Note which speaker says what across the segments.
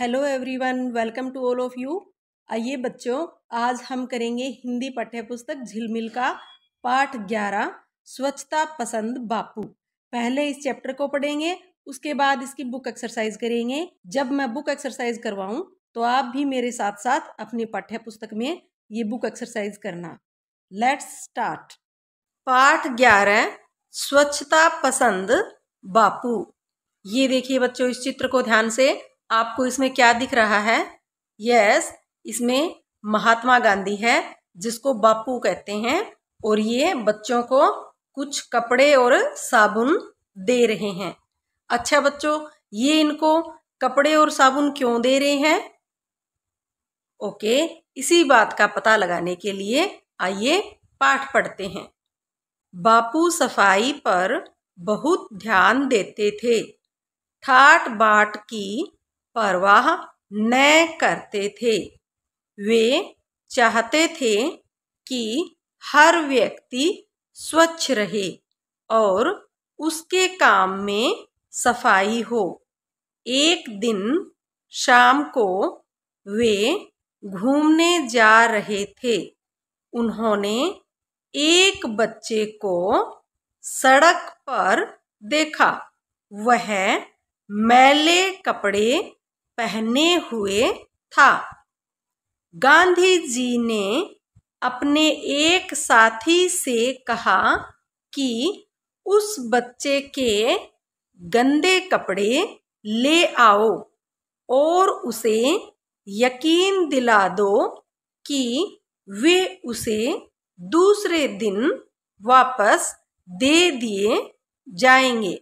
Speaker 1: Hello everyone, welcome to all of you. आइए बच्चों, आज हम करेंगे हिंदी पाठ्यपुस्तक झिलमिल का पाठ 11 स्वच्छता पसंद बापू। पहले इस चैप्टर को पढ़ेंगे, उसके बाद इसकी बुक एक्सरसाइज करेंगे। जब मैं बुक एक्सरसाइज करवाऊं तो आप भी मेरे साथ साथ अपनी पाठ्यपुस्तक में ये बुक एक्सरसाइज करना। Let's start. पाठ 11 स्वच्छता पसंद बापू। ये देखिए बच्चों, इस चित्र को ध्यान से। आपको इसमें क्या दिख रहा है? यस, इसमें महात्मा गांधी है जिसको बापू कहते हैं, और ये बच्चों को कुछ कपड़े और साबुन दे रहे हैं। अच्छा बच्चों, ये इनको कपड़े और साबुन क्यों दे रहे हैं? ओके, इसी बात का पता लगाने के लिए आइए पाठ पढ़ते हैं। बापू सफाई पर बहुत ध्यान देते थे, ठाट बाट की परवाह न करते थे। वे चाहते थे कि हर व्यक्ति स्वच्छ रहे और उसके काम में सफाई हो। एक दिन शाम को वे घूमने जा रहे थे। उन्होंने एक बच्चे को सड़क पर देखा। वह मैले कपड़े पहने हुए था। गांधी जी ने अपने एक साथी से कहा कि उस बच्चे के गंदे कपड़े ले आओ और उसे यकीन दिला दो कि वे उसे दूसरे दिन वापस दे दिए जाएंगे।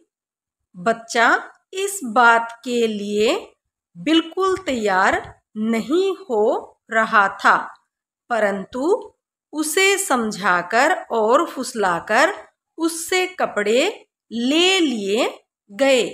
Speaker 1: बच्चा इस बात के लिए बिल्कुल तैयार नहीं हो रहा था, परंतु उसे समझाकर और फुसलाकर उससे कपड़े ले लिए गए।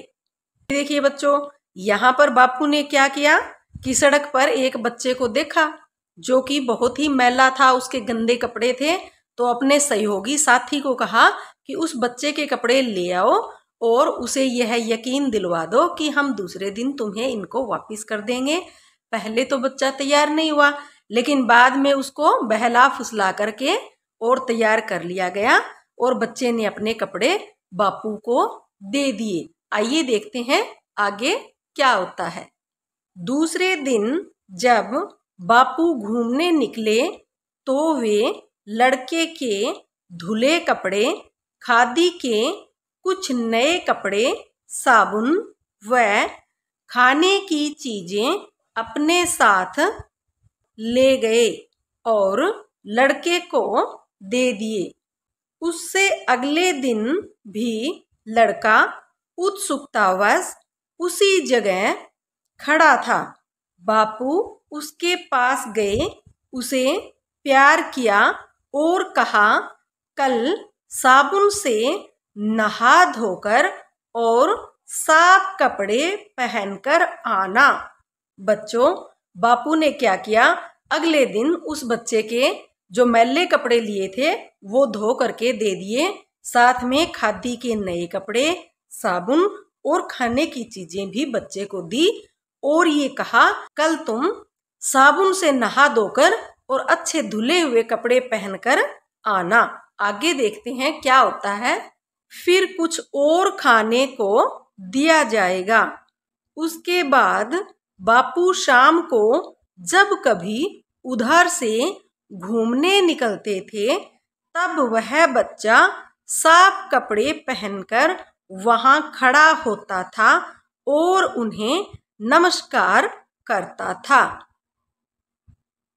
Speaker 1: देखिए बच्चों, यहाँ पर बापू ने क्या किया कि सड़क पर एक बच्चे को देखा जो कि बहुत ही मैला था, उसके गंदे कपड़े थे। तो अपने सहयोगी साथी को कहा कि उस बच्चे के कपड़े ले आओ और उसे यह यकीन दिलवा दो कि हम दूसरे दिन तुम्हें इनको वापस कर देंगे। पहले तो बच्चा तैयार नहीं हुआ, लेकिन बाद में उसको बहला फुसला करके और तैयार कर लिया गया और बच्चे ने अपने कपड़े बापू को दे दिए। आइए देखते हैं आगे क्या होता है। दूसरे दिन जब बापू घूमने निकले तो वे लड़के के धुले कपड़े, खादी के कुछ नए कपड़े, साबुन व खाने की चीजें अपने साथ ले गए और लड़के को दे दिए। उससे अगले दिन भी लड़का उत्सुकतावश उसी जगह खड़ा था। बापू उसके पास गए, उसे प्यार किया और कहा, कल साबुन से नहा धोकर और साफ कपड़े पहनकर आना। बच्चों, बापू ने क्या किया? अगले दिन उस बच्चे के जो मैले कपड़े लिए थे वो धो करके दे दिए, साथ में खादी के नए कपड़े, साबुन और खाने की चीजें भी बच्चे को दी और ये कहा, कल तुम साबुन से नहा धोकर और अच्छे धुले हुए कपड़े पहनकर आना। आगे देखते हैं क्या होता है। फिर कुछ और खाने को दिया जाएगा। उसके बाद बापू शाम को जब कभी उधर से घूमने निकलते थे तब वह बच्चा साफ कपड़े पहनकर वहां खड़ा होता था और उन्हें नमस्कार करता था।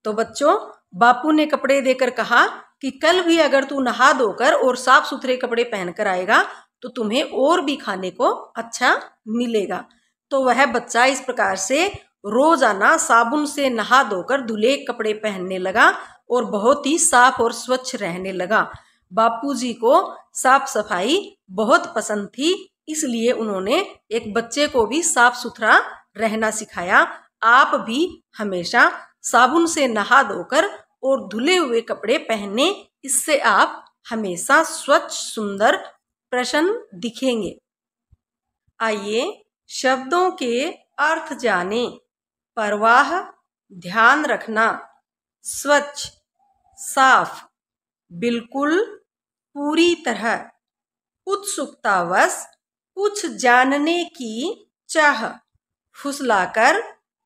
Speaker 1: तो बच्चों, बापू ने कपड़े देकर कहा कि कल भी अगर तू नहा धोकर और साफ सुथरे कपड़े पहनकर आएगा तो तुम्हें और भी खाने को अच्छा मिलेगा। तो वह बच्चा इस प्रकार से रोजाना साबुन से नहा धोकर धुले कपड़े पहनने लगा और बहुत ही साफ और स्वच्छ रहने लगा। बापूजी को साफ सफाई बहुत पसंद थी, इसलिए उन्होंने एक बच्चे को भी साफ सुथरा रहना सिखाया। आप भी हमेशा साबुन से नहा धोकर और धुले हुए कपड़े पहने, इससे आप हमेशा स्वच्छ, सुंदर, प्रसन्न दिखेंगे। आइए शब्दों के अर्थ जानें। परवाह, ध्यान रखना, स्वच्छ, साफ, बिल्कुल, पूरी तरह, उत्सुकतावश, कुछ जानने की चाह, फुसलाकर,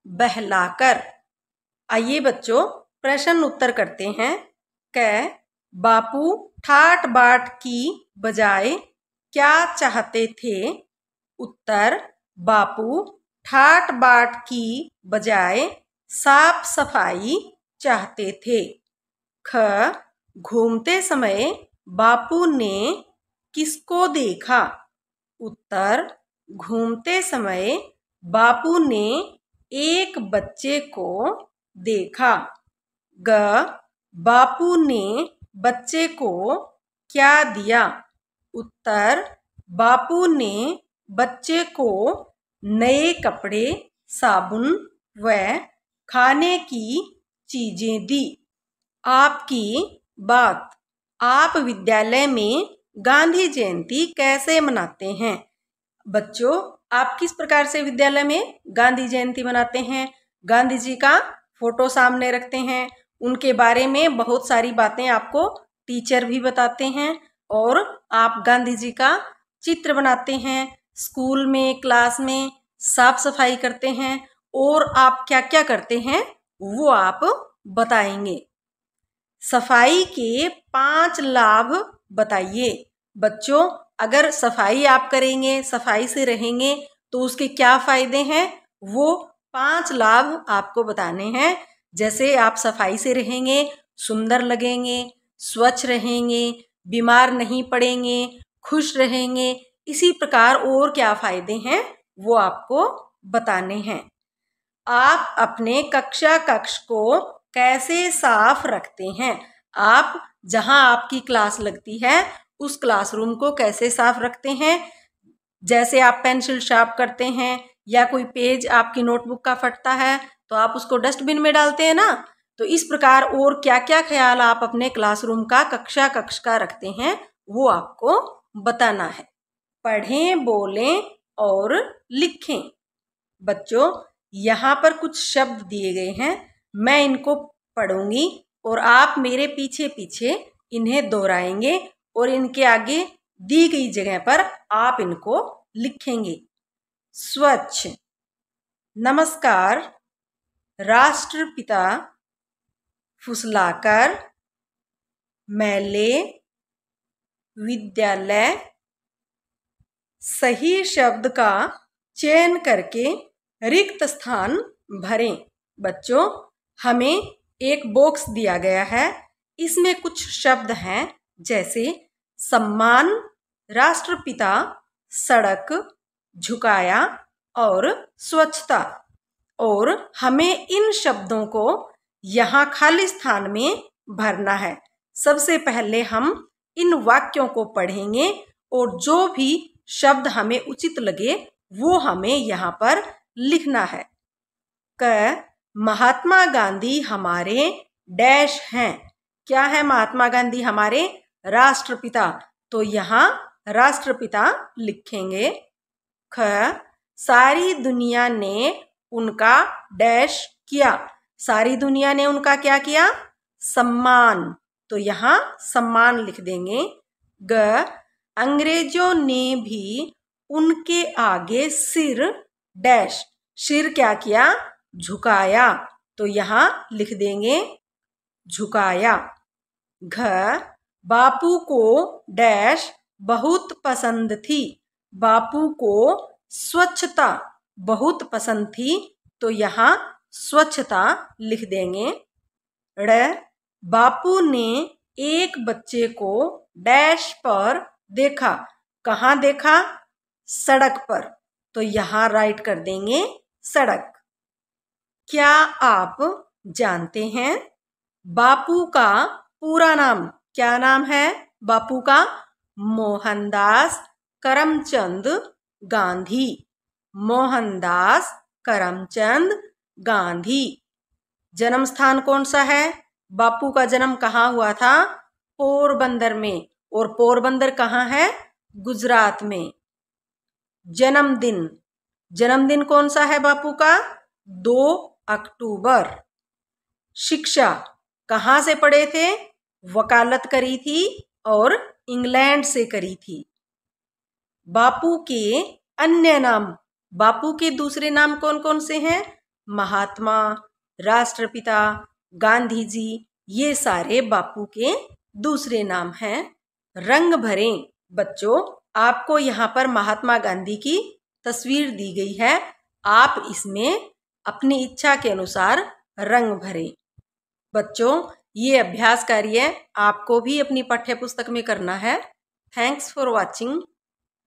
Speaker 1: बहलाकर। आइए बच्चों प्रश्न उत्तर करते हैं। क बापू ठाट बाट की बजाय क्या चाहते थे? उत्तर बापू ठाट बाट की बजाय साफ सफाई चाहते थे। ख घूमते समय बापू ने किसको देखा? उत्तर घूमते समय बापू ने एक बच्चे को देखा। ग बापू ने बच्चे को क्या दिया? उत्तर बापू ने बच्चे को नए कपड़े, साबुन व खाने की चीजें दी। आपकी बात। आप विद्यालय में गांधी जयंती कैसे मनाते हैं? बच्चों आप किस प्रकार से विद्यालय में गांधी जयंती मनाते हैं? गांधी जी का फोटो सामने रखते हैं, उनके बारे में बहुत सारी बातें आपको टीचर भी बताते हैं और आप गांधी जी का चित्र बनाते हैं, स्कूल में क्लास में साफ सफाई करते हैं और आप क्या क्या करते हैं वो आप बताएंगे। सफाई के 5 लाभ बताइए। बच्चों अगर सफाई आप करेंगे, सफाई से रहेंगे तो उसके क्या फायदे हैं वो 5 लाभ आपको बताने हैं। जैसे आप सफाई से रहेंगे, सुंदर लगेंगे, स्वच्छ रहेंगे, बीमार नहीं पड़ेंगे, खुश रहेंगे। इसी प्रकार और क्या फायदे हैं वो आपको बताने हैं। आप अपने कक्षा कक्ष को कैसे साफ रखते हैं? आप जहां आपकी क्लास लगती है उस क्लासरूम को कैसे साफ रखते हैं? जैसे आप पेंसिल शार्प करते हैं या कोई पेज आपकी नोटबुक का फटता है तो आप उसको डस्टबिन में डालते हैं ना। तो इस प्रकार और क्या क्या ख्याल आप अपने क्लासरूम का, कक्षा कक्ष का रखते हैं वो आपको बताना है। पढ़ें, बोलें और लिखें। बच्चों यहाँ पर कुछ शब्द दिए गए हैं, मैं इनको पढ़ूंगी और आप मेरे पीछे पीछे इन्हें दोहराएंगे और इनके आगे दी गई जगह पर आप इनको लिखेंगे। स्वच्छ, नमस्कार, राष्ट्रपिता, फुसलाकर, मैले, विद्यालय। सही शब्द का चयन करके रिक्त स्थान भरें। बच्चों हमें एक बॉक्स दिया गया है, इसमें कुछ शब्द हैं जैसे सम्मान, राष्ट्रपिता, सड़क, झुकाया और स्वच्छता। और हमें इन शब्दों को यहाँ खाली स्थान में भरना है। सबसे पहले हम इन वाक्यों को पढ़ेंगे और जो भी शब्द हमें उचित लगे वो हमें यहाँ पर लिखना है। क महात्मा गांधी हमारे डैश हैं। क्या है महात्मा गांधी? हमारे राष्ट्रपिता। तो यहाँ राष्ट्रपिता लिखेंगे। ख सारी दुनिया ने उनका डैश किया। सारी दुनिया ने उनका क्या किया? सम्मान। तो यहाँ सम्मान लिख देंगे। ग अंग्रेजों ने भी उनके आगे सिर डैश, सिर क्या किया? झुकाया। तो यहाँ लिख देंगे झुकाया। घ बापू को डैश बहुत पसंद थी। बापू को स्वच्छता बहुत पसंद थी। तो यहाँ स्वच्छता लिख देंगे। ड़ बापू ने एक बच्चे को डैश पर देखा। कहाँ देखा? सड़क पर। तो यहाँ राइट कर देंगे सड़क। क्या आप जानते हैं बापू का पूरा नाम? क्या नाम है बापू का? मोहनदास करमचंद गांधी। मोहनदास करमचंद गांधी। जन्म स्थान कौन सा है? बापू का जन्म कहाँ हुआ था? पोरबंदर में। और पोरबंदर कहाँ है? गुजरात में। जन्मदिन, जन्मदिन कौन सा है बापू का? 2 अक्टूबर। शिक्षा कहाँ से पढ़े थे? वकालत करी थी और इंग्लैंड से करी थी। बापू के अन्य नाम, बापू के दूसरे नाम कौन कौन से हैं? महात्मा, राष्ट्रपिता, गांधी जी, ये सारे बापू के दूसरे नाम हैं। रंग भरें। बच्चों, आपको यहाँ पर महात्मा गांधी की तस्वीर दी गई है। आप इसमें अपनी इच्छा के अनुसार रंग भरें। बच्चों, ये अभ्यास कार्य आपको भी अपनी पाठ्य पुस्तक में करना है। Thanks for watching.